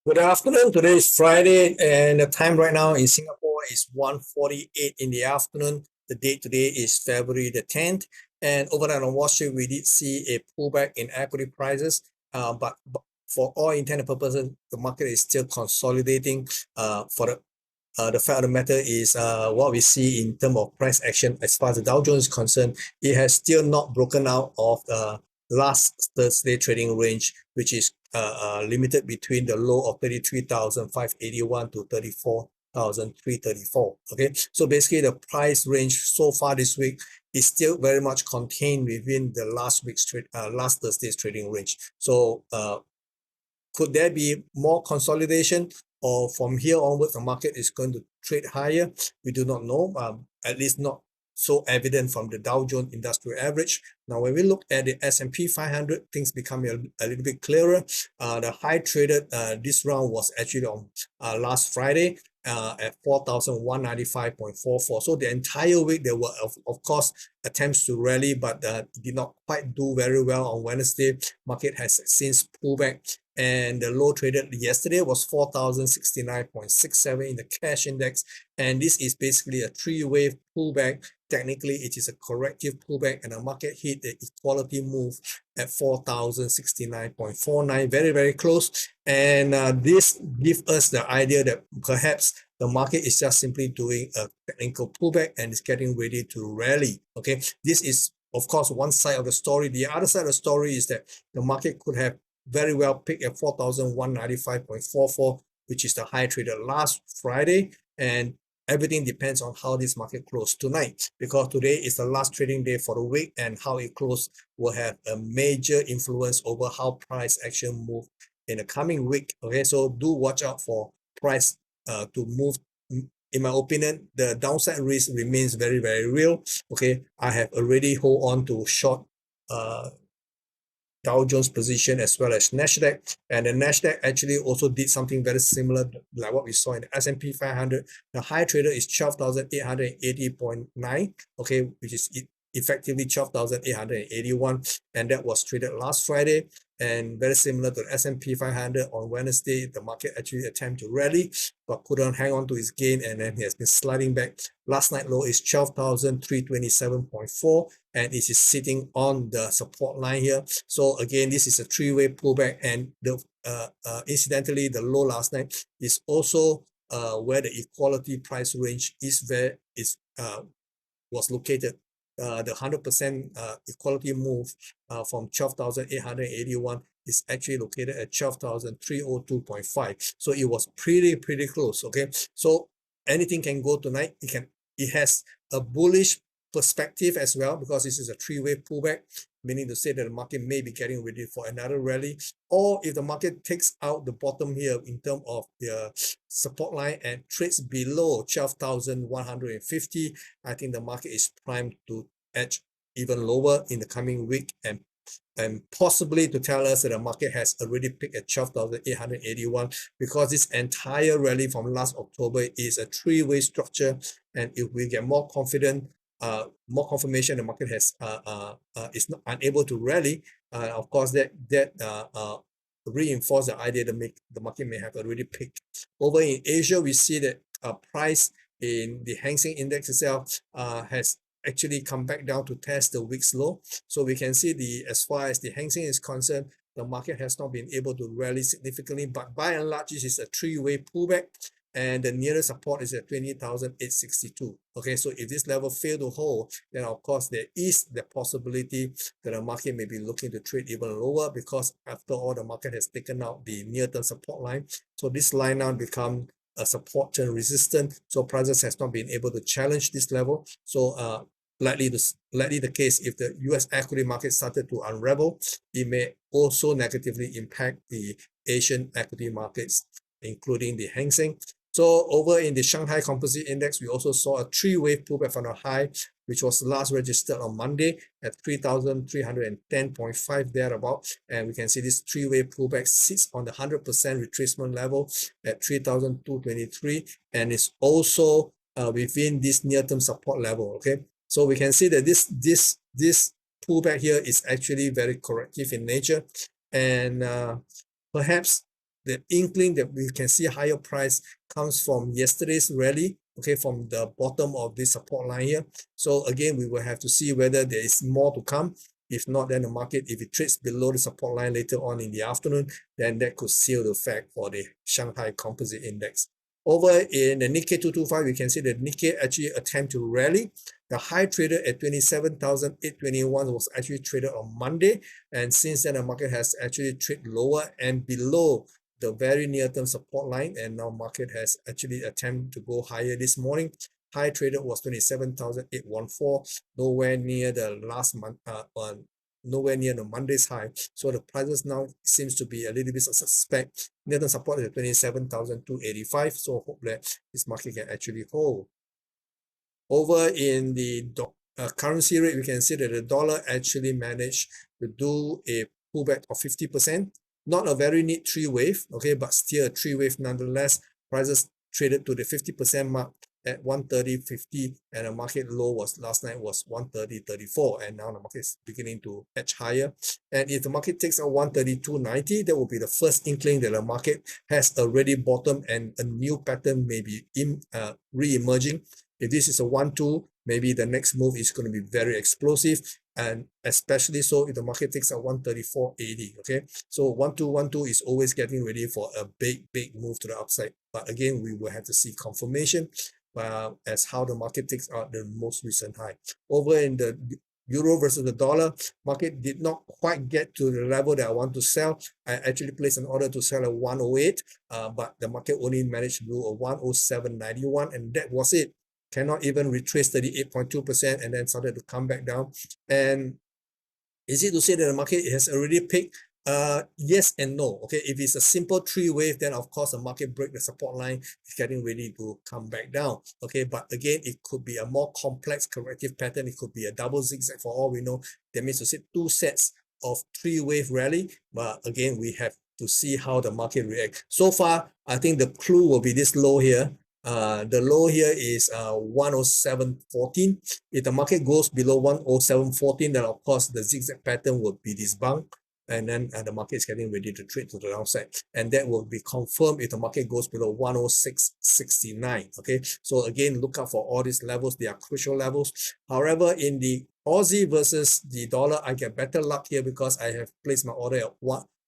Good afternoon. Today is Friday, and the time right now in Singapore is 1:48 in the afternoon. The date today is February the 10th. And overnight on Wall Street, we did see a pullback in equity prices. But for all intent and purposes, the market is still consolidating. The fact of the matter is what we see in terms of price action as far as the Dow Jones is concerned, it has still not broken out of last Thursday trading range, which is limited between the low of 33,581 to 34,334. Okay, so basically the price range so far this week is still very much contained within the last Thursday's trading range. So could there be more consolidation, or from here onwards the market is going to trade higher? We do not know, at least not so evident from the Dow Jones Industrial Average. Now, when we look at the S&P 500, things become a little bit clearer. The high traded this round was actually on last Friday at 4,195.44. So the entire week there were, of course, attempts to rally, but did not quite do very well on Wednesday. Market has since pulled back, and the low traded yesterday was 4,069.67 in the cash index, and this is basically a three-wave pullback. Technically, it is a corrective pullback, and the market hit the equality move at 4,069.49, very, very close. And this gives us the idea that perhaps the market is just simply doing a technical pullback and is getting ready to rally. Okay, this is, of course, one side of the story. The other side of the story is that the market could have very well picked at 4,195.44, which is the high traded last Friday, and everything depends on how this market closed tonight, because today is the last trading day for the week, and how it closed will have a major influence over how price action move in the coming week. Okay, so do watch out for price to move. In my opinion, the downside risk remains very, very real. Okay, I have already hold on to short Dow Jones position as well as Nasdaq, and the Nasdaq actually also did something very similar like what we saw in the S&P 500. The high trader is 12,880.9, okay, which is effectively 12,881, and that was traded last Friday. And very similar to the S&P 500, on Wednesday, the market actually attempted to rally, but couldn't hang on to its gain, and then it has been sliding back. Last night low is 12,327.4, and it is sitting on the support line here. So again, this is a three-way pullback, and the incidentally, the low last night is also where the equality price range is was located. The 100% equality move from 12,881 is actually located at 12,302.5. So it was pretty close. Okay, so anything can go tonight. It has a bullish perspective as well, because this is a three-way pullback, meaning to say that the market may be getting ready for another rally. Or if the market takes out the bottom here in terms of the support line and trades below 12,150, I think the market is primed to edge even lower in the coming week, and possibly to tell us that the market has already picked at 12,881, because this entire rally from last October is a three-way structure. And if we get more confident, more confirmation the market has is not unable to rally, of course that reinforce the idea that the market may have already picked. Over in Asia, we see that price in the Hang Seng Index itself has actually come back down to test the week's low. So we can see as far as the Hang Seng is concerned, the market has not been able to rally significantly, but by and large, this is a three-way pullback, and the nearest support is at 20,862. Okay, so if this level fail to hold, then of course there is the possibility that the market may be looking to trade even lower, because after all, the market has taken out the near-term support line. So this line now become a support turn resistant. So prices has not been able to challenge this level. So likely the case if the US equity market started to unravel, it may also negatively impact the Asian equity markets, including the Hang Seng. So over in the Shanghai Composite Index, we also saw a three-wave pullback from the high, which was last registered on Monday at 3,310.5 thereabout. And we can see this three-wave pullback sits on the 100% retracement level at 3,223, and it's also within this near-term support level. Okay, So we can see that this pullback here is actually very corrective in nature, and perhaps the inkling that we can see higher price comes from yesterday's rally, okay, from the bottom of this support line here. So again, we will have to see whether there is more to come. If not, then the market, if it trades below the support line later on in the afternoon, then that could seal the fact for the Shanghai Composite Index. Over in the Nikkei 225, we can see that Nikkei actually attempt to rally. The high traded at 27,821 was actually traded on Monday, and since then the market has actually traded lower and below the very near-term support line, and now market has actually attempted to go higher this morning. High traded was 27,814, nowhere near the last month, nowhere near the Monday's high. So the prices now seems to be a little bit suspect. Near-term support is at 27,285. So hope that this market can actually hold. Over in the currency rate, we can see that the dollar actually managed to do a pullback of 50%. Not a very neat three wave, okay, but still a three wave nonetheless. Prices traded to the 50% mark at 130.50, and the market low was last night was 130.34, and now the market is beginning to edge higher. And if the market takes a 132.90, that will be the first inkling that the market has already bottomed and a new pattern may be re-emerging. If this is a 1-2, maybe the next move is going to be very explosive, and especially so if the market takes a 134.80. Okay, so 1-2 is always getting ready for a big move to the upside. But again, we will have to see confirmation as how the market takes out the most recent high. Over in the euro versus the dollar, market did not quite get to the level that I want to sell. I actually placed an order to sell at 108, but the market only managed to do a 107.91, and that was it. Cannot even retrace 38.2%, and then started to come back down. And is it to say that the market has already picked? Yes and no. Okay, if it's a simple three wave, then of course the market break the support line, is getting ready to come back down. Okay, but again, it could be a more complex corrective pattern. It could be a double zigzag for all we know. That means to say two sets of three wave rally. But again, we have to see how the market reacts. So far, I think the clue will be this low here. The low here is 107.14. If the market goes below 107.14, then of course the zigzag pattern will be debunked, and then the market is getting ready to trade to the downside, and that will be confirmed if the market goes below 106.69. Okay, so again, look out for all these levels. They are crucial levels. However, in the Aussie versus the dollar, I get better luck here because I have placed my order at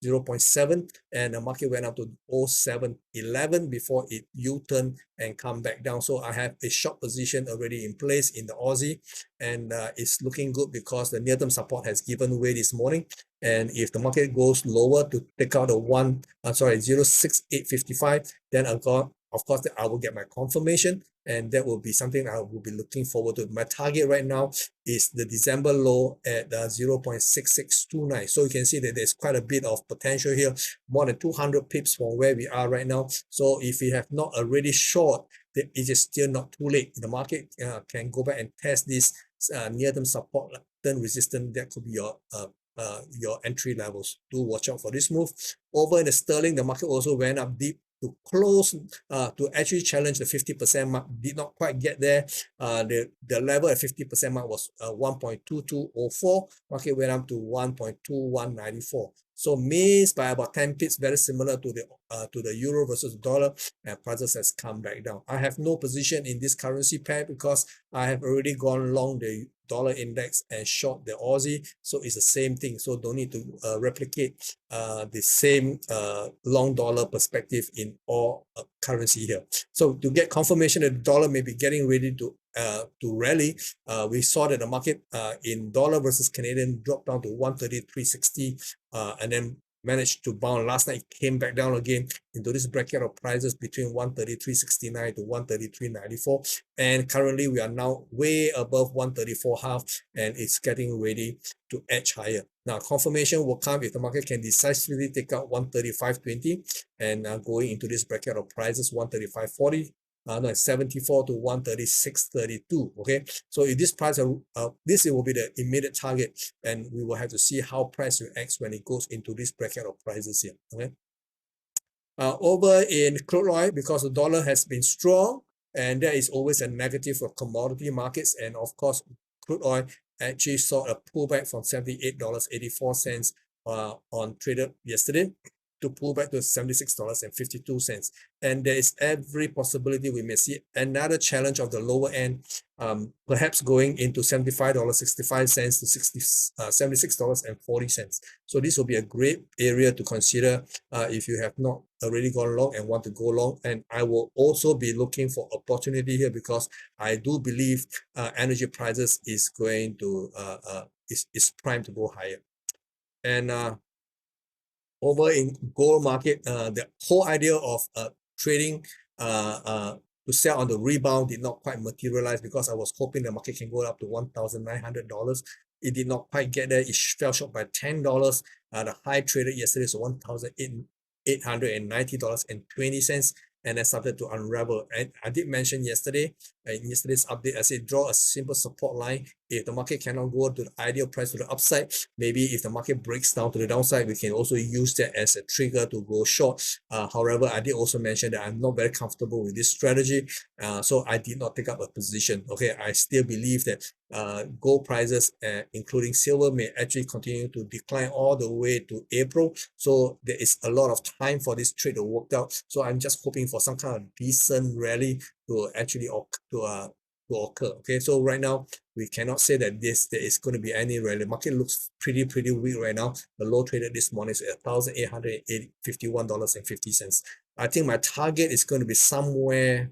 0.7, and the market went up to 0.711 before it U-turned and come back down. So I have a short position already in place in the Aussie, and it's looking good because the near-term support has given way this morning. And if the market goes lower to take out the 0.6855, then of course I will get my confirmation, and that will be something I will be looking forward to. My target right now is the December low at 0.6629. So you can see that there's quite a bit of potential here, more than 200 pips from where we are right now. So if you have not already short, then it is still not too late. The market can go back and test this near-term support, then resistance. That could be your entry levels. Do watch out for this move. Over in the sterling, the market also went up deep to close to actually challenge the 50% mark. Did not quite get there. The level at 50% mark was 1.2204. Market went up to 1.2194. So missed by about 10 pips, very similar to the euro versus dollar, and prices has come back down. I have no position in this currency pair because I have already gone long the dollar index and short the Aussie, so it's the same thing. So don't need to replicate the same long dollar perspective in all currency here. So to get confirmation that the dollar may be getting ready to rally, we saw that the market in dollar versus Canadian dropped down to 133.60, and then managed to bounce. Last night it came back down again into this bracket of prices between 133.69 to 133.94, and currently we are now way above 134.5, and it's getting ready to edge higher. Now confirmation will come if the market can decisively take out 135.20 and going into this bracket of prices 135.40. 74 to 136.32. Okay, so if this price this will be the immediate target, and we will have to see how price reacts when it goes into this bracket of prices here. Okay, over in crude oil, because the dollar has been strong, and there is always a negative for commodity markets, and of course crude oil actually saw a pullback from $78.84 on traded yesterday to pull back to $76.52. And there is every possibility we may see another challenge of the lower end, perhaps going into $75.65 to $76.40. So this will be a great area to consider if you have not already gone long and want to go long. And I will also be looking for opportunity here because I do believe energy prices is going to is primed to go higher. And over in gold market, the whole idea of trading to sell on the rebound did not quite materialize because I was hoping the market can go up to $1,900. It did not quite get there. It fell short by $10. The high traded yesterday is $1,890.20, and then started to unravel. And I did mention yesterday, in yesterday's update, I said draw a simple support line. If the market cannot go to the ideal price to the upside, maybe if the market breaks down to the downside, we can also use that as a trigger to go short. However, I did also mention that I'm not very comfortable with this strategy, so I did not take up a position. Okay, I still believe that gold prices, including silver, may actually continue to decline all the way to April. So there is a lot of time for this trade to work out. So I'm just hoping for some kind of decent rally to actually occur. Okay, so right now we cannot say that there is going to be any rally. The market looks pretty weak right now. The low traded this morning is at $1,851.50. I think my target is going to be somewhere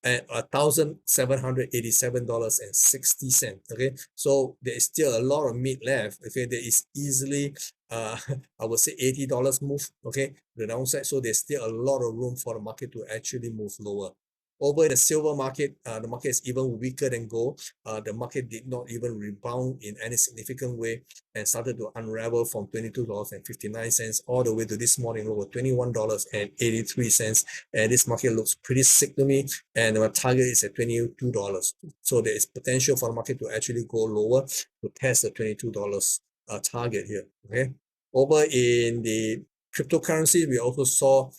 at $1,787.60. Okay, so there is still a lot of meat left. Okay, there is easily I would say $80 move, okay, the downside. So there's still a lot of room for the market to actually move lower. Over in the silver market, the market is even weaker than gold. The market did not even rebound in any significant way and started to unravel from $22.59 all the way to this morning over $21.83. And this market looks pretty sick to me. And our target is at $22. So there is potential for the market to actually go lower to test the $22 target here. Okay. Over in the cryptocurrency, we also saw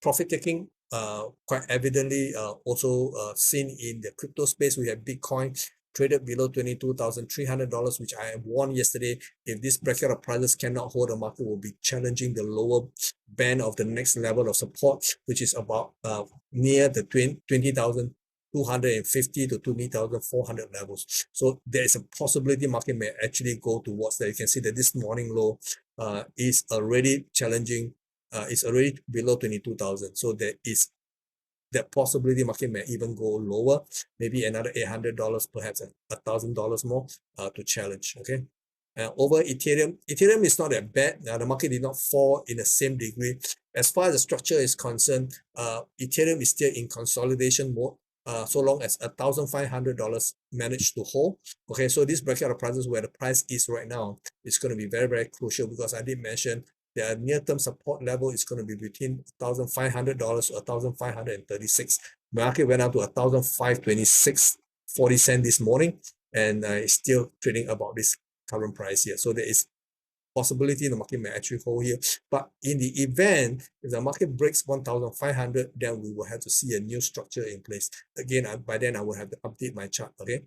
profit taking quite evidently also seen in the crypto space. We have Bitcoin traded below $22,300, which I warned yesterday. If this bracket of prices cannot hold, the market will be challenging the lower band of the next level of support, which is about near the 20,250 to 20,400 levels. So there is a possibility market may actually go towards that. You can see that this morning low is already challenging. It's already below 22,000. So there is that possibility market may even go lower, maybe another $800, perhaps $1,000 more to challenge. Okay. Over Ethereum, Ethereum is not that bad. The market did not fall in the same degree. As far as the structure is concerned, Ethereum is still in consolidation mode. So long as $1,500 managed to hold. Okay, so this bracket of prices where the price is right now is going to be very crucial because I did mention the near-term support level is going to be between $1,500 to $1,536. Market went up to $1,526.40 this morning, and it's still trading about this current price here. So there is possibility the market may actually hold here. But in the event, if the market breaks 1,500, then we will have to see a new structure in place. Again, by then I will have to update my chart. Okay.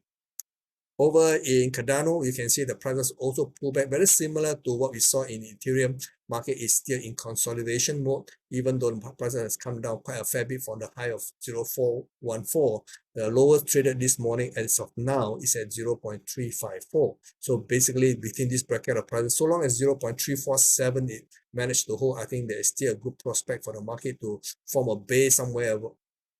Over in Cardano, you can see the prices also pull back, very similar to what we saw in Ethereum. Market is still in consolidation mode, even though the price has come down quite a fair bit from the high of 0.414. The lowest traded this morning as of now is at 0.354. So basically between this bracket of prices, so long as 0.347 it managed to hold, I think there is still a good prospect for the market to form a base somewhere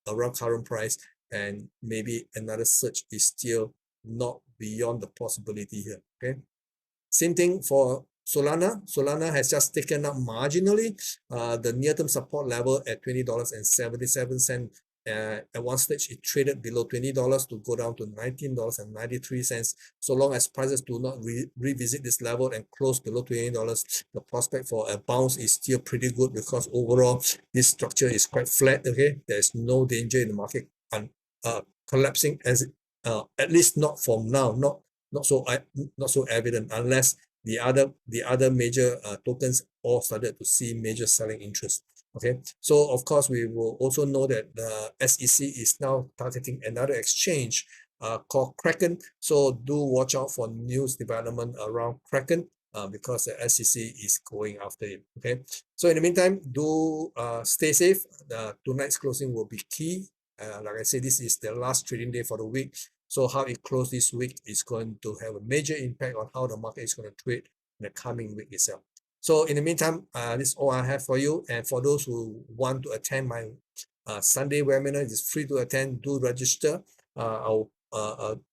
around current price, and maybe another surge is still not beyond the possibility here. Okay. Same thing for Solana. Solana has just taken up marginally the near-term support level at $20.77. At one stage, it traded below $20 to go down to $19.93. So long as prices do not revisit this level and close below $20, the prospect for a bounce is still pretty good because overall, this structure is quite flat. Okay, there's no danger in the market collapsing as at least not from now, not so evident unless the other major tokens all started to see major selling interest. Okay, so of course we will also know that the SEC is now targeting another exchange called Kraken. So do watch out for news development around Kraken because the SEC is going after it. Okay. So in the meantime, do stay safe. Tonight's closing will be key. Like I said, this is the last trading day for the week. So how it closed this week is going to have a major impact on how the market is going to trade in the coming week itself. So in the meantime, this is all I have for you. And for those who want to attend my Sunday webinar, it's free to attend. Do register. I'll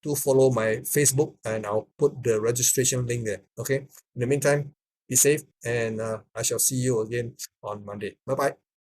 do follow my Facebook and I'll put the registration link there. Okay. In the meantime, be safe and I shall see you again on Monday. Bye bye.